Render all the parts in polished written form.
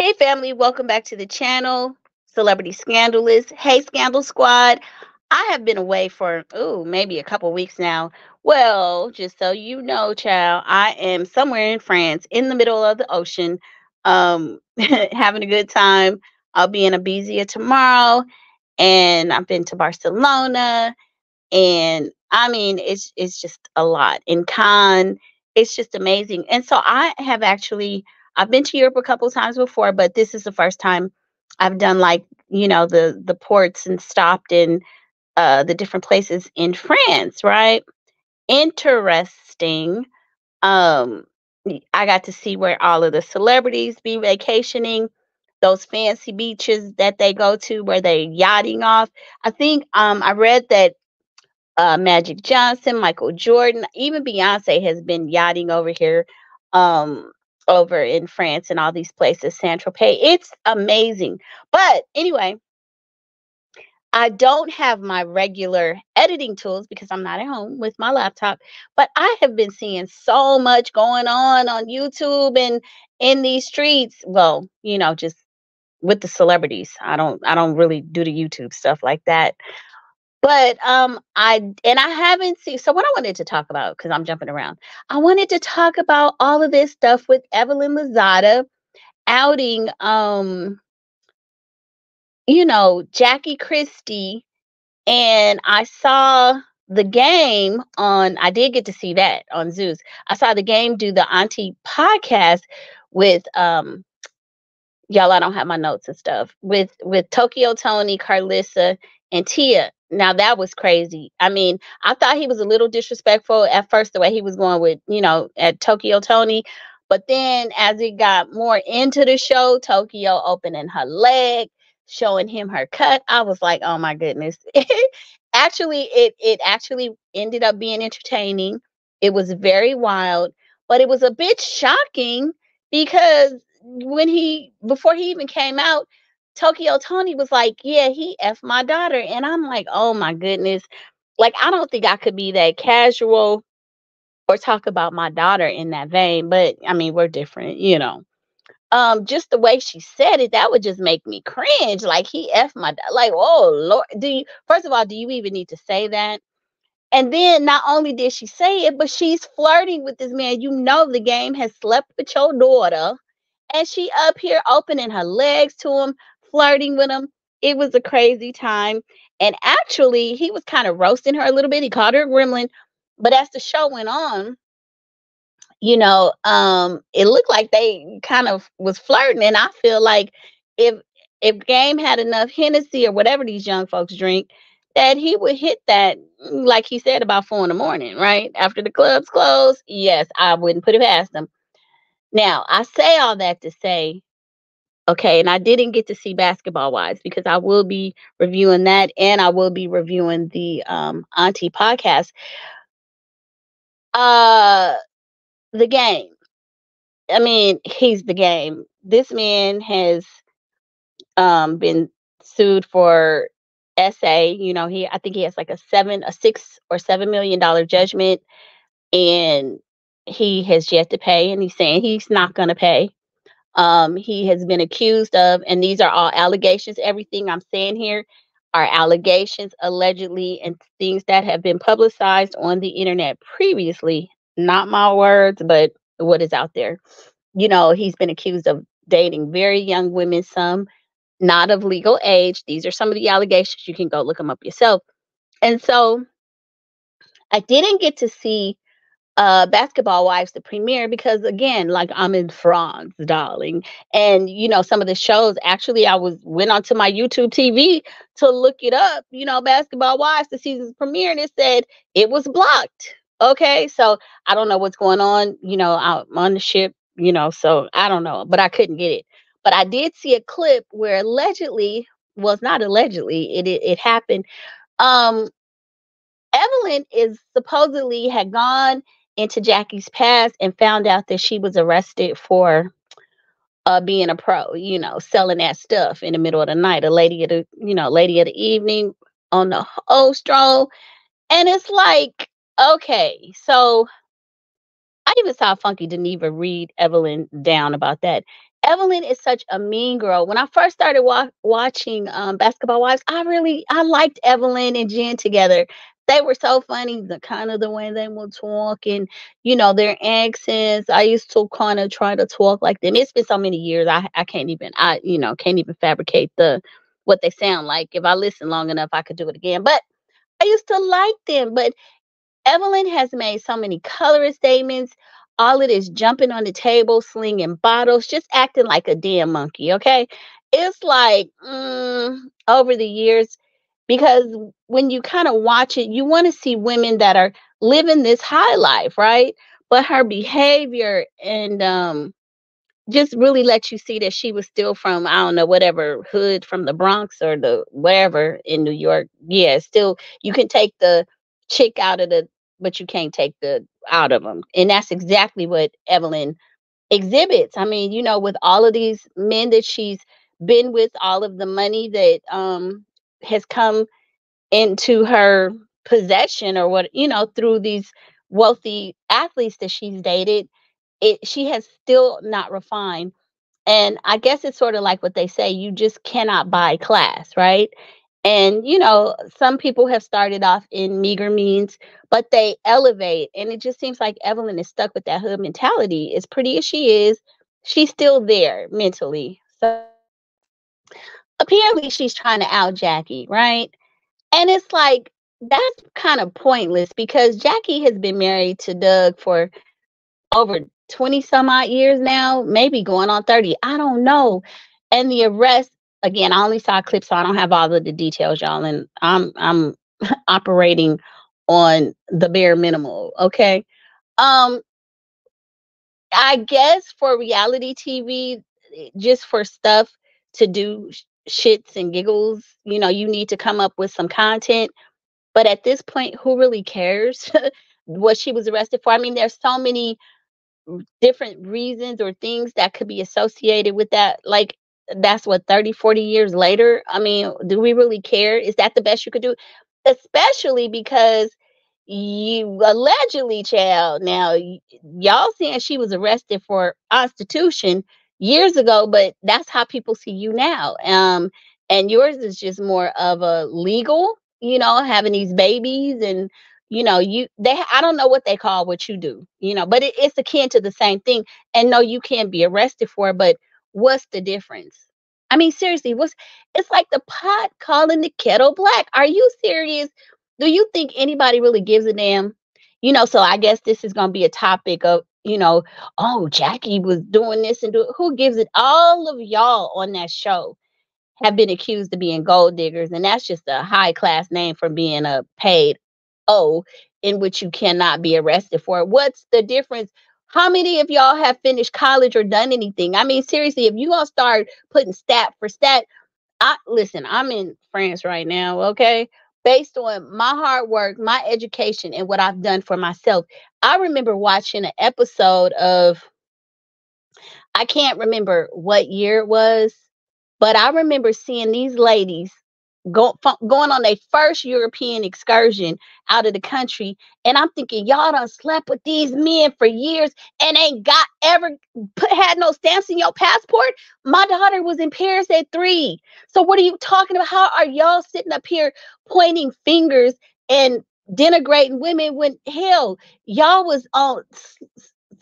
Hey family, welcome back to the channel. Celebrity Scandalous. Hey Scandal Squad. I have been away for maybe a couple weeks now. Well, just so you know, child, I am somewhere in France in the middle of the ocean, having a good time. I'll be in Ibiza tomorrow, and I've been to Barcelona, and I mean it's just a lot. In Cannes, it's just amazing. And so I've been to Europe a couple times before, but this is the first time I've done, like, the ports and stopped in the different places in France, right? Interesting. um I got to see where all of the celebrities be vacationing, those fancy beaches that they go to where they yachting off. I think I read that Magic Johnson, Michael Jordan, even Beyonce has been yachting over here, um, over in France and all these places, Saint Tropez. It's amazing. But anyway, I don't have my regular editing tools because I'm not at home with my laptop. But I have been seeing so much going on YouTube and in these streets. Well, just with the celebrities. I don't really do the YouTube stuff like that. But, I haven't seen, so what I wanted to talk about, because 'cause I'm jumping around. I wanted to talk about all of this stuff with Evelyn Lozada outing, Jackie Christie, and I saw the game on, I did get to see that on Zeus. I saw the game do the Auntie podcast with, y'all, I don't have my notes and stuff. With Tokyo Tony, Carlissa, and Tia. Now that was crazy. I mean, I thought he was a little disrespectful at first, the way he was going with, at Tokyo Tony. But then as it got more into the show, Tokyo opening her leg, showing him her cut, I was like, oh my goodness. Actually, it actually ended up being entertaining. It was very wild, but it was a bit shocking because before he even came out, Tokyo Tony was like, "Yeah, he f my daughter," and I'm like, "Oh my goodness!" Like, I don't think I could be that casual or talk about my daughter in that vein. But I mean, we're different. Just the way she said it, that would just make me cringe. Like, he f my like, oh Lord, do you? First of all, do you even need to say that? And then not only did she say it, but she's flirting with this man. The game has slept with your daughter, and she up here opening her legs to him, flirting with him. It was a crazy time. And actually, he was kind of roasting her a little bit. He called her a gremlin. But as the show went on, it looked like they kind of was flirting. And I feel like if Game had enough Hennessy or whatever these young folks drink, that he would hit that, like he said, about 4 in the morning, right? After the clubs close. Yes, I wouldn't put it past him. Now, I say all that to say, okay, and I didn't get to see Basketball Wives because I will be reviewing that, and I will be reviewing the Auntie podcast. Uh the Game. I mean, he's the Game. This man has been sued for SA. I think he has like a 6 or 7 million dollar judgment, and he has yet to pay, and he's saying he's not gonna pay. He has been accused of, and these are all allegations. Everything I'm saying here are allegations, allegedly, and things that have been publicized on the internet previously. Not my words, but what is out there. He's been accused of dating very young women, some not of legal age. These are some of the allegations. You can go look them up yourself. And so I didn't get to see Basketball Wives, the premiere, because again, like, I'm in France, darling. And some of the shows, actually, I went onto my YouTube TV to look it up, Basketball Wives, the season's premiere, and it said it was blocked. Okay, so I don't know what's going on, out on the ship, so I don't know, but I couldn't get it. But I did see a clip where allegedly, well, it's not allegedly, it happened. Um Evelyn is supposedly had gone into Jackie's past and found out that she was arrested for being a pro, selling that stuff in the middle of the night, a lady of the evening on the whole stroll. And it's like, okay, so I I even saw Funky Geneva read Evelyn down about that. Evelyn is such a mean girl. When I first started watching Basketball Wives, I liked Evelyn and Jen together. They were so funny, the kind of the way they would talk and their accents. I used to kind of try to talk like them. It's been so many years. I can't even can't even fabricate the what they sound like. If I listen long enough, I could do it again. But I used to like them. But Evelyn has made so many colorist statements. All it is jumping on the table, slinging bottles, just acting like a damn monkey. Okay. It's like over the years, because when you kind of watch it, you want to see women that are living this high life, right? But her behavior and just really let you see that she was still from, I don't know, whatever hood from the Bronx or the wherever in New York. Yeah, still you can take the chick out of the, but you can't take the out of them. And that's exactly what Evelyn exhibits. I mean, with all of these men that she's been with, all of the money that has come into her possession or what, through these wealthy athletes that she's dated, she has still not refined. And I guess it's sort of like what they say, you just cannot buy class, right? And some people have started off in meager means, but they elevate. And it just seems like Evelyn is stuck with that hood mentality. As pretty as she is, she's still there mentally. So apparently she's trying to out Jackie, right? And it's like that's kind of pointless because Jackie has been married to Doug for over 20 some odd years now, maybe going on 30. I don't know. And the arrest, again, I only saw clips, so I don't have all of the details, y'all. And I'm operating on the bare minimal. Okay. Um, I guess for reality TV, just for stuff to do shits and giggles, you need to come up with some content. But at this point, who really cares what she was arrested for? I mean, there's so many different reasons or things that could be associated with that. Like, that's what, 30, 40 years later. I mean, do we really care? Is that the best you could do? Especially because you allegedly, child, now y'all saying she was arrested for prostitution years ago, but that's how people see you now. And yours is just more of a legal, having these babies and I don't know what they call what you do, but it's akin to the same thing. And no, you can't be arrested for it, but what's the difference? I mean, seriously, it's like the pot calling the kettle black. Are you serious? Do you think anybody really gives a damn? So I guess this is gonna be a topic of, oh, Jackie was doing this and who gives it? All of y'all on that show have been accused of being gold diggers, and that's just a high class name for being a paid O in which you cannot be arrested for. What's the difference? How many of y'all have finished college or done anything? I mean, seriously, if you gonna start putting stat for stat, listen, I'm in France right now, okay? Based on my hard work, my education, and what I've done for myself. I remember watching an episode of, I can't remember what year it was, but I remember seeing these ladies going on their first European excursion out of the country, and I'm thinking, y'all done slept with these men for years and ain't got ever had no stamps in your passport. My daughter was in Paris at 3. So what are you talking about? How are y'all sitting up here pointing fingers and denigrating women when hell y'all was on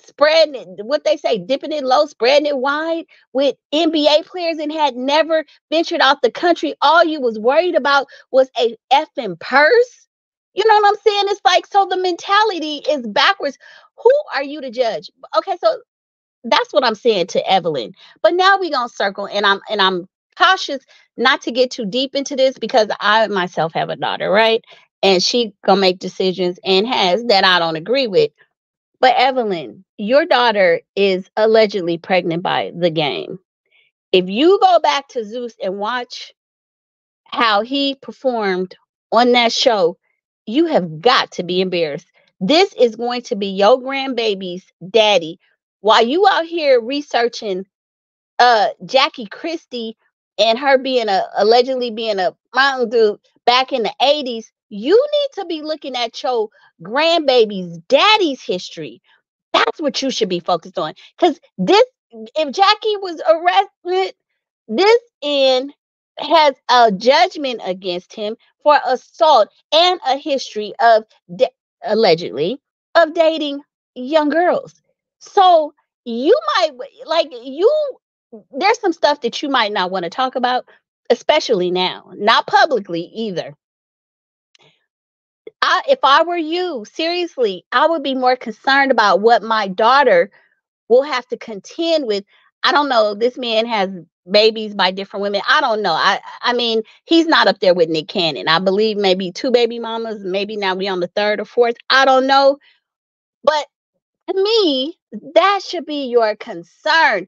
spreading it, what they say, dipping it low, spreading it wide with NBA players and had never ventured out the country. All you was worried about was a effing purse. You know what I'm saying? It's like, so the mentality is backwards. Who are you to judge? Okay, so that's what I'm saying to Evelyn. But now we gonna circle, and I'm cautious not to get too deep into this because I myself have a daughter, right? And she gonna make decisions and has that I don't agree with. But Evelyn, your daughter is allegedly pregnant by the game. If you go back to Zeus and watch how he performed on that show, you have got to be embarrassed. This is going to be your grandbaby's daddy. While you out here researching Jackie Christie and her being allegedly being a mountain dude back in the 80s, you need to be looking at your grandbaby's daddy's history. That's what you should be focused on. Because this, if Jackie was arrested, this end has a judgment against him for assault and a history of allegedly of dating young girls. So you might like you. There's some stuff that you might not want to talk about, especially now, not publicly either. If I were you, seriously, I would be more concerned about what my daughter will have to contend with. I don't know. This man has babies by different women. I don't know. I mean, he's not up there with Nick Cannon. I believe maybe two baby mamas, maybe now we on the third or fourth. I don't know. But to me, that should be your concern.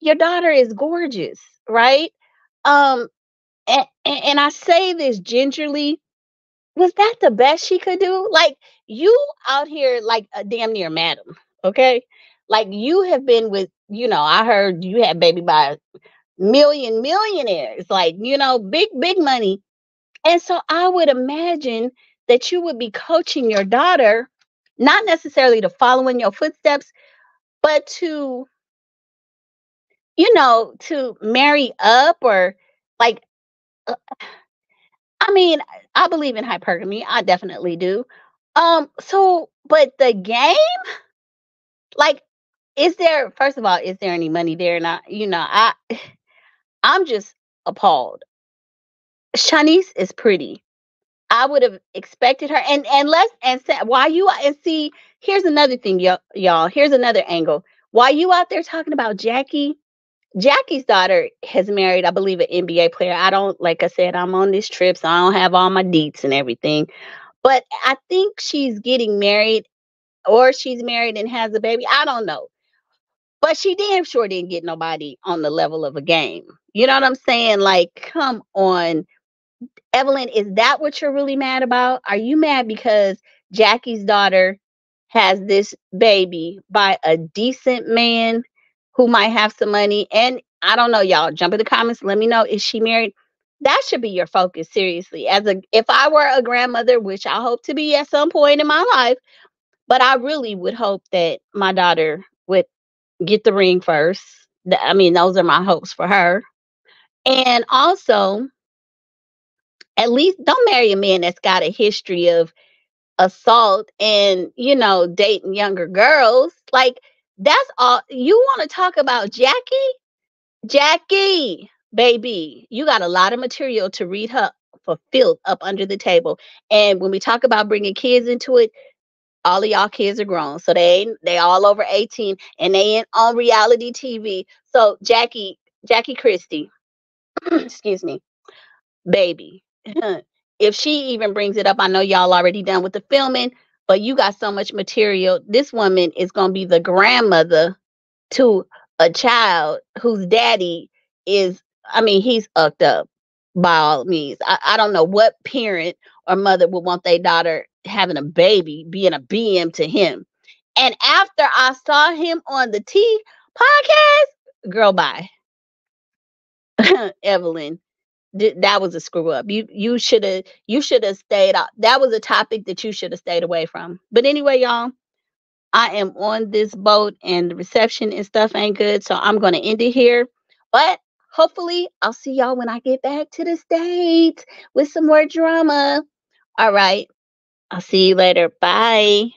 Your daughter is gorgeous, right? Um, and I say this gingerly. Was that the best she could do? Like, you out here like a damn near madam, okay? Like, you have been with, I heard you had baby by millionaires, like, big money. And so I would imagine that you would be coaching your daughter, not necessarily to follow in your footsteps, but to marry up or like, uh, I mean, I believe in hypergamy. I definitely do. So, but the game, like, is there, first of all, is there any money there? And I'm just appalled. Shanice is pretty. I would have expected her, and let's and say why you and see. Here's another thing, y'all. Here's another angle. Why you out there talking about Jackie? Jackie's daughter has married, I believe, an NBA player. I don't, like I said, I'm on this trip, so I don't have all my deets and everything. But I think she's getting married, or she's married and has a baby. I don't know. But she damn sure didn't get nobody on the level of a game. You know what I'm saying? Like, come on. Evelyn, is that what you're really mad about? Are you mad because Jackie's daughter has this baby by a decent man who might have some money? And I don't know, y'all. Jump in the comments. Let me know. Is she married? That should be your focus, seriously. If I were a grandmother, which I hope to be at some point in my life, but I really would hope that my daughter would get the ring first. I mean, those are my hopes for her. And also, at least don't marry a man that's got a history of assault and, dating younger girls. Like, that's all. You want to talk about Jackie? Jackie, baby, you got a lot of material to read her for filth up under the table. And when we talk about bringing kids into it, all of y'all kids are grown, so they all over 18, and they in on reality TV. So Jackie Christie, excuse me, baby. If she even brings it up, I know y'all already done with the filming, but you got so much material. This woman is gonna be the grandmother to a child whose daddy is, I mean, he's ucked up by all means. I don't know what parent or mother would want their daughter having a baby being a BM to him. And after I saw him on the T podcast, girl, bye. Evelyn, that was a screw up. You should have stayed out. That was a topic that you should have stayed away from. But anyway, y'all, I am on this boat and the reception and stuff ain't good. So I'm going to end it here. But hopefully, I'll see y'all when I get back to the States with some more drama. All right. I'll see you later. Bye.